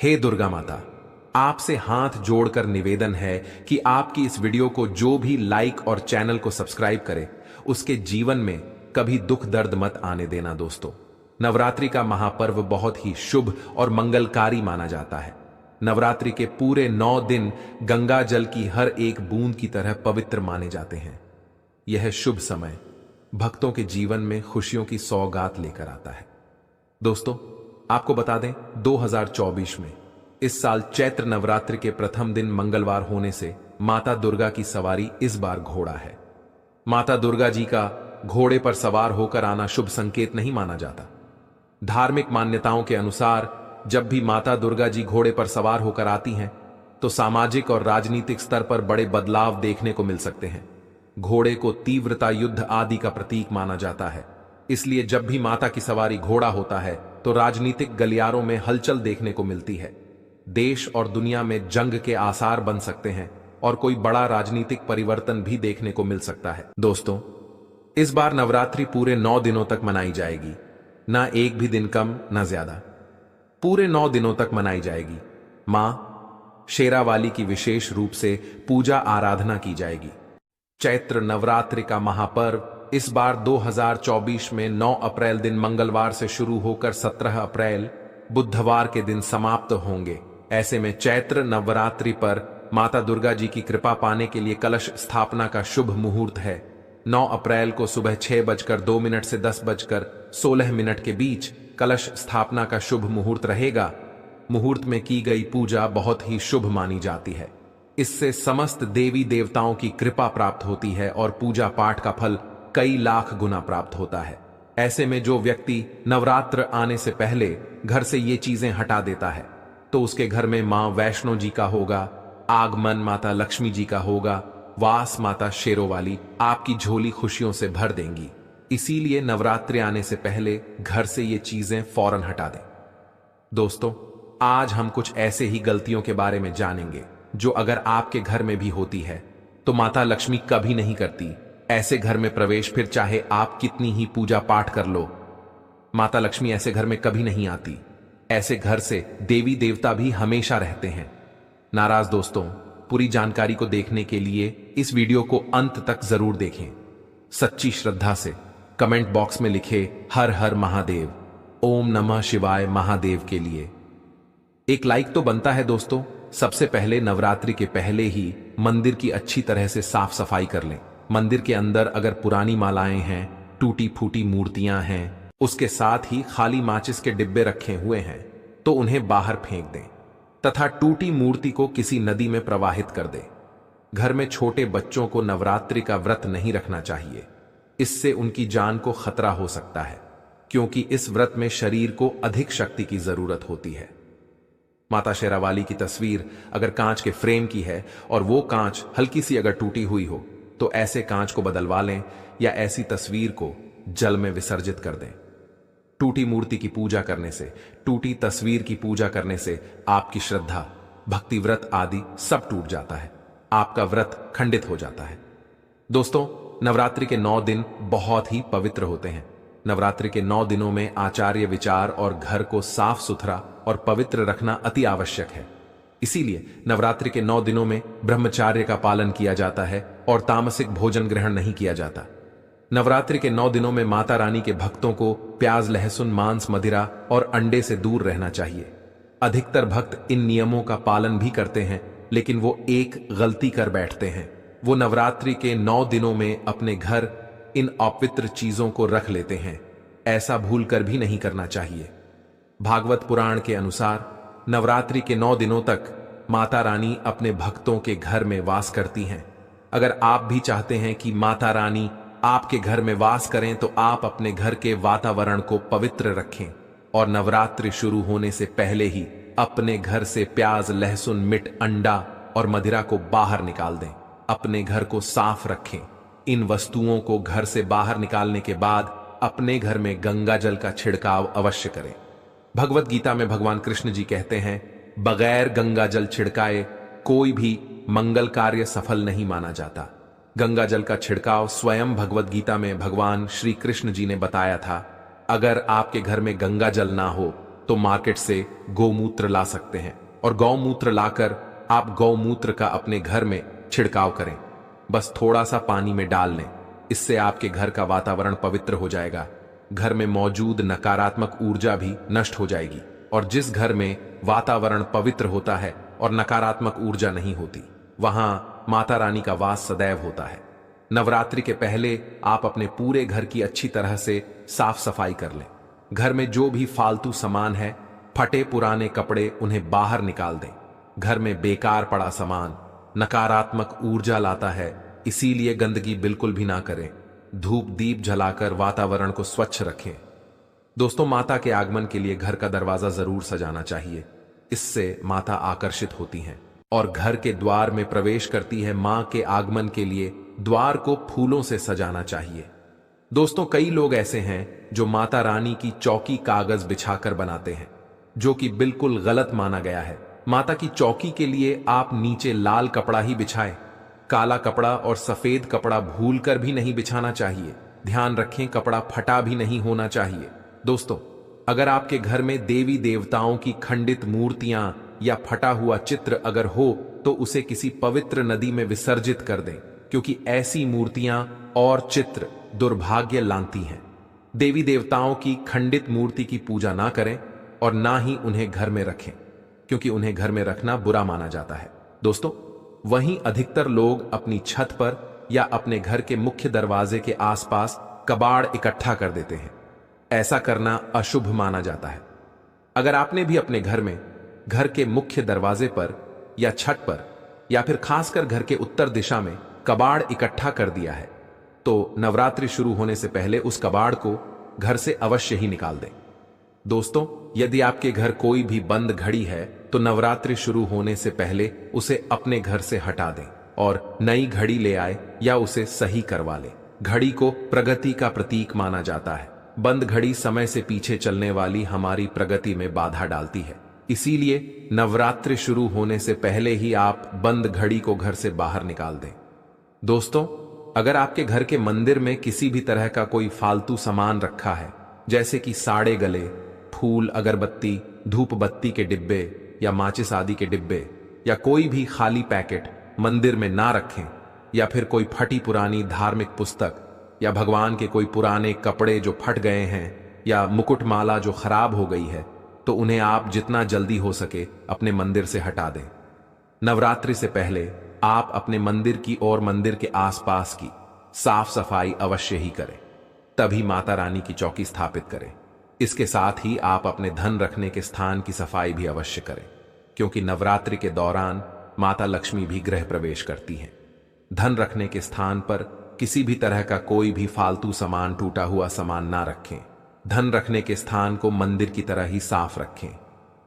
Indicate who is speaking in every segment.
Speaker 1: हे दुर्गा माता, आपसे हाथ जोड़कर निवेदन है कि आपकी इस वीडियो को जो भी लाइक और चैनल को सब्सक्राइब करे, उसके जीवन में कभी दुख दर्द मत आने देना। दोस्तों, नवरात्रि का महापर्व बहुत ही शुभ और मंगलकारी माना जाता है। नवरात्रि के पूरे 9 दिन गंगा जल की हर एक बूंद की तरह पवित्र माने जाते हैं। यह शुभ समय भक्तों के जीवन में खुशियों की सौगात लेकर आता है। दोस्तों, आपको बता दें, 2024 में इस साल चैत्र नवरात्रि के प्रथम दिन मंगलवार होने से माता दुर्गा की सवारी इस बार घोड़ा है। माता दुर्गा जी का घोड़े पर सवार होकर आना शुभ संकेत नहीं माना जाता। धार्मिक मान्यताओं के अनुसार जब भी माता दुर्गा जी घोड़े पर सवार होकर आती हैं, तो सामाजिक और राजनीतिक स्तर पर बड़े बदलाव देखने को मिल सकते हैं। घोड़े को तीव्रता, युद्ध आदि का प्रतीक माना जाता है। इसलिए जब भी माता की सवारी घोड़ा होता है तो राजनीतिक गलियारों में हलचल देखने को मिलती है। देश और दुनिया में जंग के आसार बन सकते हैं और कोई बड़ा राजनीतिक परिवर्तन भी देखने को मिल सकता है। दोस्तों, इस बार नवरात्रि पूरे 9 दिनों तक मनाई जाएगी, ना एक भी दिन कम ना ज्यादा। पूरे 9 दिनों तक मनाई जाएगी। मां शेरावाली की विशेष रूप से पूजा आराधना की जाएगी। चैत्र नवरात्रि का महापर्व इस बार 2024 में 9 अप्रैल दिन मंगलवार से शुरू होकर 17 अप्रैल बुधवार के दिन समाप्त होंगे। ऐसे में चैत्र नवरात्रि पर माता दुर्गा जी की कृपा पाने के लिए कलश स्थापना का शुभ मुहूर्त है। 9 अप्रैल को सुबह 6:02 से 10:16 के बीच कलश स्थापना का शुभ मुहूर्त रहेगा। मुहूर्त में की गई पूजा बहुत ही शुभ मानी जाती है। इससे समस्त देवी देवताओं की कृपा प्राप्त होती है और पूजा पाठ का फल कई लाख गुना प्राप्त होता है। ऐसे में जो व्यक्ति नवरात्र आने से पहले घर से ये चीजें हटा देता है, तो उसके घर में मां वैष्णो जी का होगा, आगमन माता लक्ष्मी जी का होगा, वास माता शेरोवाली आपकी झोली खुशियों से भर देंगी। इसीलिए नवरात्रि आने से पहले घर से ये चीजें फौरन हटा दें। दोस्तों, आज हम कुछ ऐसे ही गलतियों के बारे में जानेंगे जो अगर आपके घर में भी होती है तो माता लक्ष्मी कभी नहीं करती। ऐसे घर में प्रवेश, फिर चाहे आप कितनी ही पूजा पाठ कर लो, माता लक्ष्मी ऐसे घर में कभी नहीं आती। ऐसे घर से देवी देवता भी हमेशा रहते हैं नाराज। दोस्तों, पूरी जानकारी को देखने के लिए इस वीडियो को अंत तक जरूर देखें। सच्ची श्रद्धा से कमेंट बॉक्स में लिखे हर हर महादेव, ओम नमः शिवाय महादेव के लिए एक लाइक तो बनता है। दोस्तों, सबसे पहले नवरात्रि के पहले ही मंदिर की अच्छी तरह से साफ सफाई कर लें। मंदिर के अंदर अगर पुरानी मालाएं हैं, टूटी फूटी मूर्तियां हैं, उसके साथ ही खाली माचिस के डिब्बे रखे हुए हैं, तो उन्हें बाहर फेंक दें तथा टूटी मूर्ति को किसी नदी में प्रवाहित कर दें। घर में छोटे बच्चों को नवरात्रि का व्रत नहीं रखना चाहिए। इससे उनकी जान को खतरा हो सकता है, क्योंकि इस व्रत में शरीर को अधिक शक्ति की जरूरत होती है। माता शेरावाली की तस्वीर अगर कांच के फ्रेम की है और वो कांच हल्की सी अगर टूटी हुई हो, तो ऐसे कांच को बदलवा लें या ऐसी तस्वीर को जल में विसर्जित कर दें। टूटी मूर्ति की पूजा करने से, टूटी तस्वीर की पूजा करने से आपकी श्रद्धा, भक्ति, व्रत आदि सब टूट जाता है। आपका व्रत खंडित हो जाता है। दोस्तों, नवरात्रि के 9 दिन बहुत ही पवित्र होते हैं। नवरात्रि के 9 दिनों में आचार्य विचार और घर को साफ सुथरा और पवित्र रखना अति आवश्यक है। इसीलिए नवरात्रि के 9 दिनों में ब्रह्मचार्य का पालन किया जाता है और तामसिक भोजन ग्रहण नहीं किया जाता। नवरात्रि के 9 दिनों में माता रानी के भक्तों को प्याज, लहसुन, मांस, मदिरा और अंडे से दूर रहना चाहिए। अधिकतर भक्त इन नियमों का पालन भी करते हैं, लेकिन वो एक गलती कर बैठते हैं। वो नवरात्रि के 9 दिनों में अपने घर इन अपवित्र चीजों को रख लेते हैं। ऐसा भूल कर भी नहीं करना चाहिए। भागवत पुराण के अनुसार नवरात्रि के 9 दिनों तक माता रानी अपने भक्तों के घर में वास करती हैं। अगर आप भी चाहते हैं कि माता रानी आपके घर में वास करें, तो आप अपने घर के वातावरण को पवित्र रखें और नवरात्रि शुरू होने से पहले ही अपने घर से प्याज, लहसुन, मिर्च, अंडा और मदिरा को बाहर निकाल दें। अपने घर को साफ रखें। इन वस्तुओं को घर से बाहर निकालने के बाद अपने घर में गंगा जल का छिड़काव अवश्य करें। भगवत गीता में भगवान कृष्ण जी कहते हैं, बगैर गंगा जल छिड़काए कोई भी मंगल कार्य सफल नहीं माना जाता। गंगा जल का छिड़काव स्वयं भगवत गीता में भगवान श्री कृष्ण जी ने बताया था। अगर आपके घर में गंगा जल ना हो तो मार्केट से गौमूत्र ला सकते हैं और गौमूत्र लाकर आप गौमूत्र का अपने घर में छिड़काव करें। बस थोड़ा सा पानी में डाल लें, इससे आपके घर का वातावरण पवित्र हो जाएगा। घर में मौजूद नकारात्मक ऊर्जा भी नष्ट हो जाएगी। और जिस घर में वातावरण पवित्र होता है और नकारात्मक ऊर्जा नहीं होती, वहां माता रानी का वास सदैव होता है। नवरात्रि के पहले आप अपने पूरे घर की अच्छी तरह से साफ सफाई कर लें। घर में जो भी फालतू सामान है, फटे पुराने कपड़े, उन्हें बाहर निकाल दें। घर में बेकार पड़ा सामान नकारात्मक ऊर्जा लाता है, इसीलिए गंदगी बिल्कुल भी ना करें। धूप दीप जलाकर वातावरण को स्वच्छ रखें। दोस्तों, माता के आगमन के लिए घर का दरवाजा जरूर सजाना चाहिए। इससे माता आकर्षित होती हैं और घर के द्वार में प्रवेश करती है। मां के आगमन के लिए द्वार को फूलों से सजाना चाहिए। दोस्तों, कई लोग ऐसे हैं जो माता रानी की चौकी कागज बिछाकर बनाते हैं, जो कि बिल्कुल गलत माना गया है। माता की चौकी के लिए आप नीचे लाल कपड़ा ही बिछाएं। काला कपड़ा और सफेद कपड़ा भूलकर भी नहीं बिछाना चाहिए। ध्यान रखें, कपड़ा फटा भी नहीं होना चाहिए। दोस्तों, अगर आपके घर में देवी देवताओं की खंडित मूर्तियां या फटा हुआ चित्र अगर हो, तो उसे किसी पवित्र नदी में विसर्जित कर दें, क्योंकि ऐसी मूर्तियां और चित्र दुर्भाग्य लांती हैं। देवी देवताओं की खंडित मूर्ति की पूजा ना करें और ना ही उन्हें घर में रखें, क्योंकि उन्हें घर में रखना बुरा माना जाता है। दोस्तों, वहीं अधिकतर लोग अपनी छत पर या अपने घर के मुख्य दरवाजे के आसपास कबाड़ इकट्ठा कर देते हैं। ऐसा करना अशुभ माना जाता है। अगर आपने भी अपने घर में घर के मुख्य दरवाजे पर या छत पर या फिर खासकर घर के उत्तर दिशा में कबाड़ इकट्ठा कर दिया है, तो नवरात्रि शुरू होने से पहले उस कबाड़ को घर से अवश्य ही निकाल दें। दोस्तों, यदि आपके घर कोई भी बंद घड़ी है, तो नवरात्रि शुरू होने से पहले उसे अपने घर से हटा दें और नई घड़ी ले आए या उसे सही करवा लें। घड़ी को प्रगति का प्रतीक माना जाता है। बंद घड़ी समय से पीछे चलने वाली हमारी प्रगति में बाधा डालती है। इसीलिए नवरात्रि शुरू होने से पहले ही आप बंद घड़ी को घर से बाहर निकाल दें। दोस्तों, अगर आपके घर के मंदिर में किसी भी तरह का कोई फालतू सामान रखा है, जैसे कि साड़े गले, फूल, अगरबत्ती, धूप बत्ती के डिब्बे या माचिस आदि के डिब्बे, या कोई भी खाली पैकेट मंदिर में ना रखें, या फिर कोई फटी पुरानी धार्मिक पुस्तक या भगवान के कोई पुराने कपड़े जो फट गए हैं या मुकुटमाला जो खराब हो गई है, तो उन्हें आप जितना जल्दी हो सके अपने मंदिर से हटा दें। नवरात्रि से पहले आप अपने मंदिर की और मंदिर के आसपास की साफ सफाई अवश्य ही करें, तभी माता रानी की चौकी स्थापित करें। इसके साथ ही आप अपने धन रखने के स्थान की सफाई भी अवश्य करें, क्योंकि नवरात्रि के दौरान माता लक्ष्मी भी गृह प्रवेश करती हैं। धन रखने के स्थान पर किसी भी तरह का कोई भी फालतू सामान, टूटा हुआ सामान ना रखें। धन रखने के स्थान को मंदिर की तरह ही साफ रखें।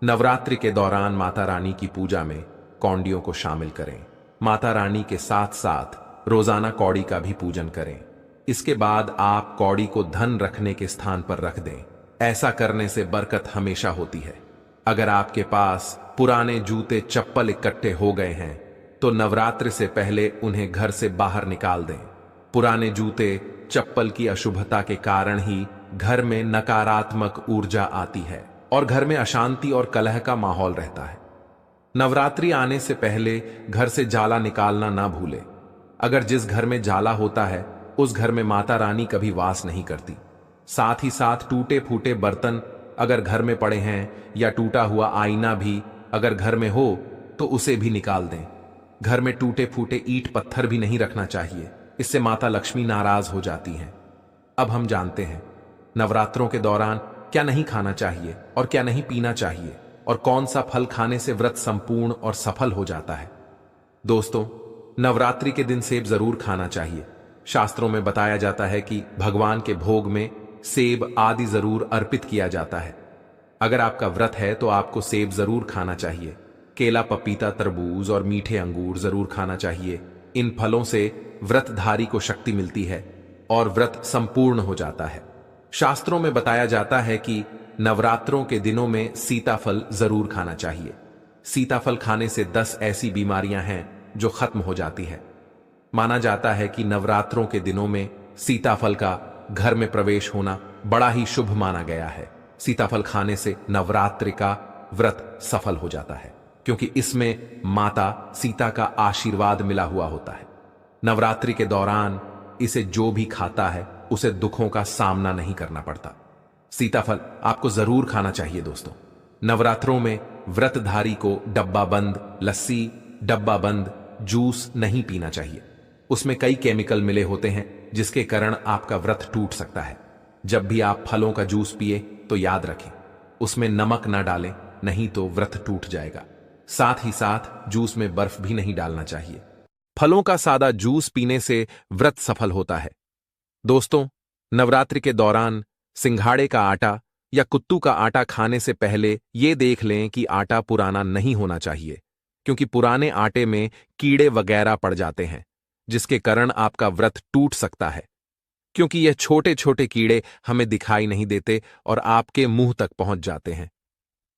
Speaker 1: नवरात्रि के दौरान माता रानी की पूजा में कौड़ियों को शामिल करें। माता रानी के साथ साथ रोजाना कौड़ी का भी पूजन करें। इसके बाद आप कौड़ी को धन रखने के स्थान पर रख दें। ऐसा करने से बरकत हमेशा होती है। अगर आपके पास पुराने जूते चप्पल इकट्ठे हो गए हैं, तो नवरात्रि से पहले उन्हें घर से बाहर निकाल दें। पुराने जूते चप्पल की अशुभता के कारण ही घर में नकारात्मक ऊर्जा आती है और घर में अशांति और कलह का माहौल रहता है। नवरात्रि आने से पहले घर से जाला निकालना ना भूले। अगर जिस घर में जाला होता है, उस घर में माता रानी कभी वास नहीं करती। साथ ही साथ टूटे फूटे बर्तन अगर घर में पड़े हैं या टूटा हुआ आईना भी अगर घर में हो, तो उसे भी निकाल दें। घर में टूटे फूटे ईंट पत्थर भी नहीं रखना चाहिए, इससे माता लक्ष्मी नाराज हो जाती हैं। अब हम जानते हैं नवरात्रों के दौरान क्या नहीं खाना चाहिए और क्या नहीं पीना चाहिए, और कौन सा फल खाने से व्रत संपूर्ण और सफल हो जाता है। दोस्तों, नवरात्रि के दिन सेब जरूर खाना चाहिए। शास्त्रों में बताया जाता है कि भगवान के भोग में सेब आदि जरूर अर्पित किया जाता है। अगर आपका व्रत है तो आपको सेब जरूर खाना चाहिए। केला, पपीता, तरबूज और मीठे अंगूर जरूर खाना चाहिए। इन फलों से व्रतधारी को शक्ति मिलती है और व्रत संपूर्ण हो जाता है। शास्त्रों में बताया जाता है कि नवरात्रों के दिनों में सीताफल जरूर खाना चाहिए। सीताफल खाने से 10 ऐसी बीमारियां हैं जो खत्म हो जाती है। माना जाता है कि नवरात्रों के दिनों में सीताफल का घर में प्रवेश होना बड़ा ही शुभ माना गया है। सीताफल खाने से नवरात्रि का व्रत सफल हो जाता है, क्योंकि इसमें माता सीता का आशीर्वाद मिला हुआ होता है। नवरात्रि के दौरान इसे जो भी खाता है उसे दुखों का सामना नहीं करना पड़ता। सीताफल आपको जरूर खाना चाहिए दोस्तों। नवरात्रों में व्रतधारी को डब्बा बंद लस्सी, डब्बा बंद जूस नहीं पीना चाहिए। उसमें कई केमिकल मिले होते हैं जिसके कारण आपका व्रत टूट सकता है। जब भी आप फलों का जूस पिए तो याद रखें उसमें नमक ना डालें, नहीं तो व्रत टूट जाएगा। साथ ही साथ जूस में बर्फ भी नहीं डालना चाहिए। फलों का सादा जूस पीने से व्रत सफल होता है। दोस्तों, नवरात्रि के दौरान सिंघाड़े का आटा या कुत्तू का आटा खाने से पहले यह देख लें कि आटा पुराना नहीं होना चाहिए, क्योंकि पुराने आटे में कीड़े वगैरह पड़ जाते हैं जिसके कारण आपका व्रत टूट सकता है, क्योंकि यह छोटे छोटे कीड़े हमें दिखाई नहीं देते और आपके मुंह तक पहुंच जाते हैं।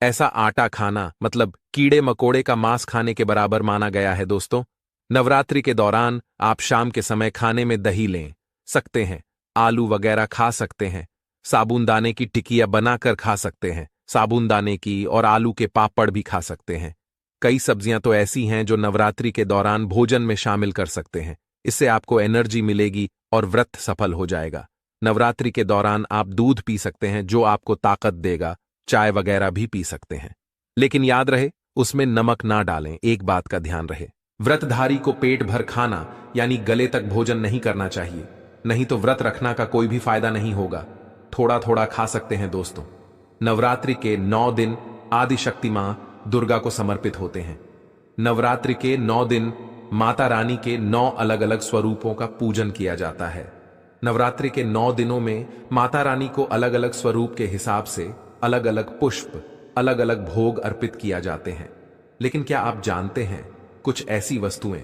Speaker 1: ऐसा आटा खाना मतलब कीड़े मकोड़े का मांस खाने के बराबर माना गया है। दोस्तों, नवरात्रि के दौरान आप शाम के समय खाने में दही ले सकते हैं, आलू वगैरह खा सकते हैं, साबूनदाने की टिकिया बनाकर खा सकते हैं, साबूनदाने की और आलू के पापड़ भी खा सकते हैं। कई सब्जियां तो ऐसी हैं जो नवरात्रि के दौरान भोजन में शामिल कर सकते हैं। इससे आपको एनर्जी मिलेगी और व्रत सफल हो जाएगा। नवरात्रि के दौरान आप दूध पी सकते हैं जो आपको ताकत देगा, चाय वगैरह भी पी सकते हैं, लेकिन याद रहे उसमें नमक ना डालें। एक बात का ध्यान रहे, व्रतधारी को पेट भर खाना यानी गले तक भोजन नहीं करना चाहिए, नहीं तो व्रत रखना का कोई भी फायदा नहीं होगा। थोड़ा थोड़ा खा सकते हैं। दोस्तों, नवरात्रि के 9 दिन आदिशक्ति मां दुर्गा को समर्पित होते हैं। नवरात्रि के 9 दिन माता रानी के 9 अलग अलग स्वरूपों का पूजन किया जाता है। नवरात्रि के 9 दिनों में माता रानी को अलग अलग स्वरूप के हिसाब से अलग अलग पुष्प, अलग अलग भोग अर्पित किया जाते हैं। लेकिन क्या आप जानते हैं कुछ ऐसी वस्तुएं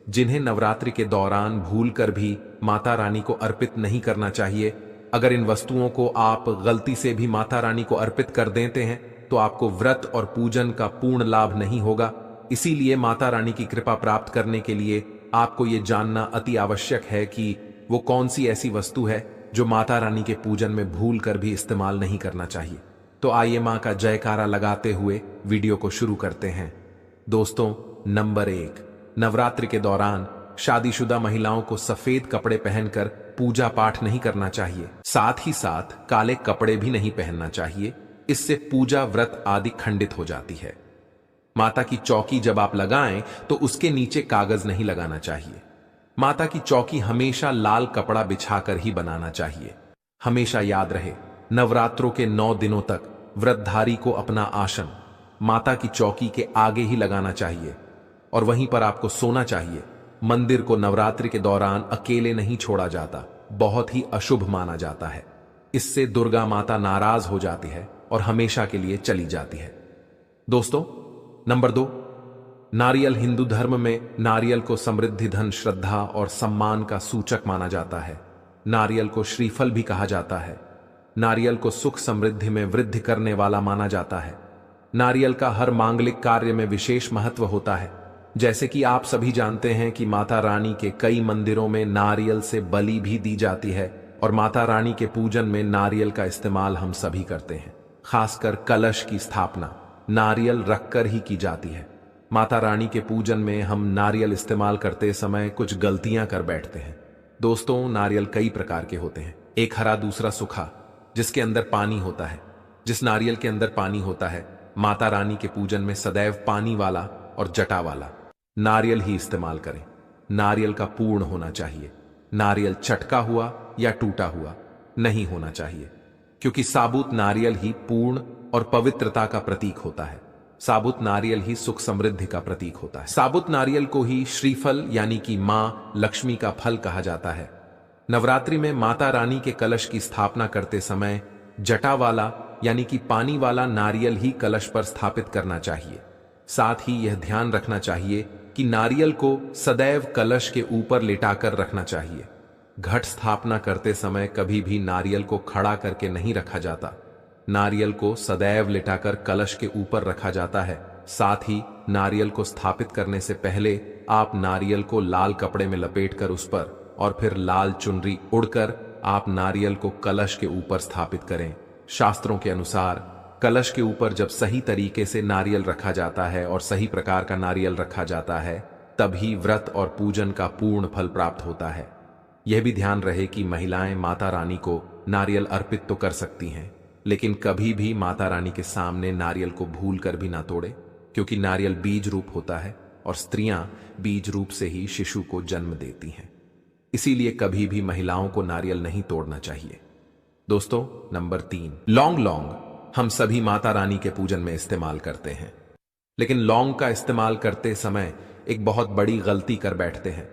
Speaker 1: जिन्हें नवरात्रि के दौरान भूलकर भी माता रानी को अर्पित नहीं करना चाहिए? अगर इन वस्तुओं को आप गलती से भी माता रानी को अर्पित कर देते हैं तो आपको व्रत और पूजन का पूर्ण लाभ नहीं होगा। इसीलिए माता रानी की कृपा प्राप्त करने के लिए आपको यह जानना अति आवश्यक है कि वो कौन सी ऐसी वस्तु है जो माता रानी के पूजन में भूल कर भी इस्तेमाल नहीं करना चाहिए। तो आइए मां का जयकारा लगाते हुए वीडियो को शुरू करते हैं। दोस्तों, नंबर 1, नवरात्रि के दौरान शादीशुदा महिलाओं को सफेद कपड़े पहनकर पूजा पाठ नहीं करना चाहिए। साथ ही साथ काले कपड़े भी नहीं पहनना चाहिए, इससे पूजा व्रत आदि खंडित हो जाती है। माता की चौकी जब आप लगाएं तो उसके नीचे कागज नहीं लगाना चाहिए। माता की चौकी हमेशा लाल कपड़ा बिछाकर ही बनाना चाहिए। हमेशा याद रहे, नवरात्रों के 9 दिनों तक व्रतधारी को अपना आसन माता की चौकी के आगे ही लगाना चाहिए और वहीं पर आपको सोना चाहिए। मंदिर को नवरात्रि के दौरान अकेले नहीं छोड़ा जाता, बहुत ही अशुभ माना जाता है। इससे दुर्गा माता नाराज हो जाती है और हमेशा के लिए चली जाती है। दोस्तों, नंबर 2, नारियल। हिंदू धर्म में नारियल को समृद्धि, धन, श्रद्धा और सम्मान का सूचक माना जाता है। नारियल को श्रीफल भी कहा जाता है। नारियल को सुख समृद्धि में वृद्धि करने वाला माना जाता है। नारियल का हर मांगलिक कार्य में विशेष महत्व होता है। जैसे कि आप सभी जानते हैं कि माता रानी के कई मंदिरों में नारियल से बलि भी दी जाती है और माता रानी के पूजन में नारियल का इस्तेमाल हम सभी करते हैं। खासकर कलश की स्थापना नारियल रखकर ही की जाती है। माता रानी के पूजन में हम नारियल इस्तेमाल करते समय कुछ गलतियां कर बैठते हैं। दोस्तों, नारियल कई प्रकार के होते हैं, एक हरा, दूसरा सूखा, जिसके अंदर पानी होता है। जिस नारियल के अंदर पानी होता है, माता रानी के पूजन में सदैव पानी वाला और जटा वाला नारियल ही इस्तेमाल करें। नारियल का पूर्ण होना चाहिए। नारियल चटका हुआ या टूटा हुआ नहीं होना चाहिए, क्योंकि साबुत नारियल ही पूर्ण और पवित्रता का प्रतीक होता है। साबुत नारियल ही सुख समृद्धि का प्रतीक होता है। साबुत नारियल को ही श्रीफल यानी कि मां लक्ष्मी का फल कहा जाता है। नवरात्रि में माता रानी के कलश की स्थापना करते समय जटा वाला यानी कि पानी वाला नारियल ही कलश पर स्थापित करना चाहिए। साथ ही यह ध्यान रखना चाहिए कि नारियल को सदैव कलश के ऊपर लिटाकर रखना चाहिए। घट स्थापना करते समय कभी भी नारियल को खड़ा करके नहीं रखा जाता। नारियल को सदैव लिटाकर कलश के ऊपर रखा जाता है। साथ ही नारियल को स्थापित करने से पहले आप नारियल को लाल कपड़े में लपेटकर उस पर और फिर लाल चुनरी उड़कर आप नारियल को कलश के ऊपर स्थापित करें। शास्त्रों के अनुसार कलश के ऊपर जब सही तरीके से नारियल रखा जाता है और सही प्रकार का नारियल रखा जाता है, तभी व्रत और पूजन का पूर्ण फल प्राप्त होता है। यह भी ध्यान रहे कि महिलाएं माता रानी को नारियल अर्पित तो कर सकती हैं, लेकिन कभी भी माता रानी के सामने नारियल को भूल कर भी ना तोड़े, क्योंकि नारियल बीज रूप होता है और स्त्रियां बीज रूप से ही शिशु को जन्म देती हैं। इसीलिए कभी भी महिलाओं को नारियल नहीं तोड़ना चाहिए। दोस्तों, नंबर 3, लौंग हम सभी माता रानी के पूजन में इस्तेमाल करते हैं, लेकिन लौंग का इस्तेमाल करते समय एक बहुत बड़ी गलती कर बैठते हैं।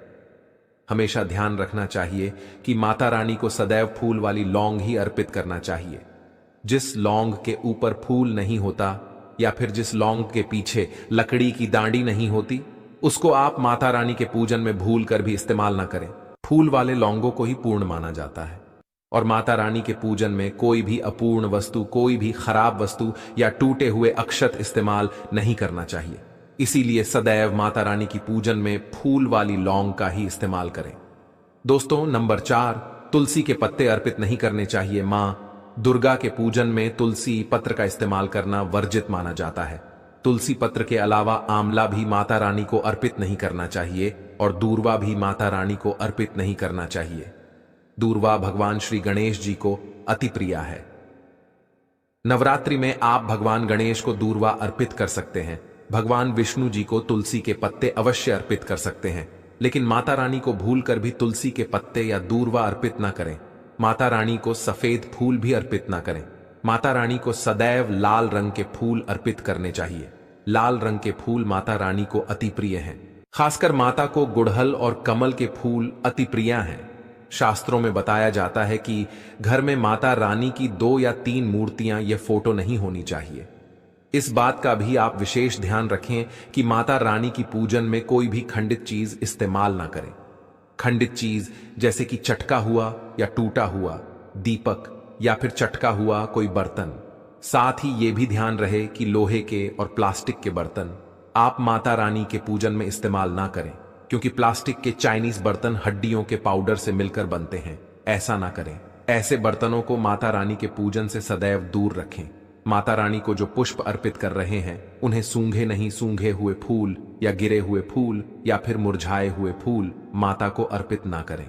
Speaker 1: हमेशा ध्यान रखना चाहिए कि माता रानी को सदैव फूल वाली लौंग ही अर्पित करना चाहिए। जिस लौंग के ऊपर फूल नहीं होता या फिर जिस लौंग के पीछे लकड़ी की डांडी नहीं होती, उसको आप माता रानी के पूजन में भूल कर भी इस्तेमाल ना करें। फूल वाले लौंगों को ही पूर्ण माना जाता है और माता रानी के पूजन में कोई भी अपूर्ण वस्तु, कोई भी खराब वस्तु या टूटे हुए अक्षत इस्तेमाल नहीं करना चाहिए। इसीलिए सदैव माता रानी की पूजन में फूल वाली लौंग का ही इस्तेमाल करें। दोस्तों, नंबर 4, तुलसी के पत्ते अर्पित नहीं करने चाहिए। मां दुर्गा के पूजन में तुलसी पत्र का इस्तेमाल करना वर्जित माना जाता है। तुलसी पत्र के अलावा आंवला भी माता रानी को अर्पित नहीं करना चाहिए और दूर्वा भी माता रानी को अर्पित नहीं करना चाहिए। दूर्वा भगवान श्री गणेश जी को अति प्रिय है। नवरात्रि में आप भगवान गणेश को दूर्वा अर्पित कर सकते हैं। भगवान विष्णु जी को तुलसी के पत्ते अवश्य अर्पित कर सकते हैं, लेकिन माता रानी को भूलकर भी तुलसी के पत्ते या दूर्वा अर्पित ना करें। माता रानी को सफेद फूल भी अर्पित ना करें। माता रानी को सदैव लाल रंग के फूल अर्पित करने चाहिए। लाल रंग के फूल माता रानी को अति प्रिय हैं। खासकर माता को गुड़हल और कमल के फूल अति प्रिय हैं। शास्त्रों में बताया जाता है कि घर में माता रानी की 2 या 3 मूर्तियां या फोटो नहीं होनी चाहिए। इस बात का भी आप विशेष ध्यान रखें कि माता रानी की पूजन में कोई भी खंडित चीज इस्तेमाल ना करें। खंडित चीज जैसे कि चटका हुआ या टूटा हुआ दीपक या फिर चटका हुआ कोई बर्तन। साथ ही ये भी ध्यान रहे कि लोहे के और प्लास्टिक के बर्तन आप माता रानी के पूजन में इस्तेमाल ना करें, क्योंकि प्लास्टिक के चाइनीज बर्तन हड्डियों के पाउडर से मिलकर बनते हैं। ऐसा ना करें। ऐसे बर्तनों को माता रानी के पूजन से सदैव दूर रखें। माता रानी को जो पुष्प अर्पित कर रहे हैं, उन्हें सूंघे नहीं सूंघे हुए फूल या गिरे हुए फूल या फिर मुरझाए हुए फूल माता को अर्पित ना करें।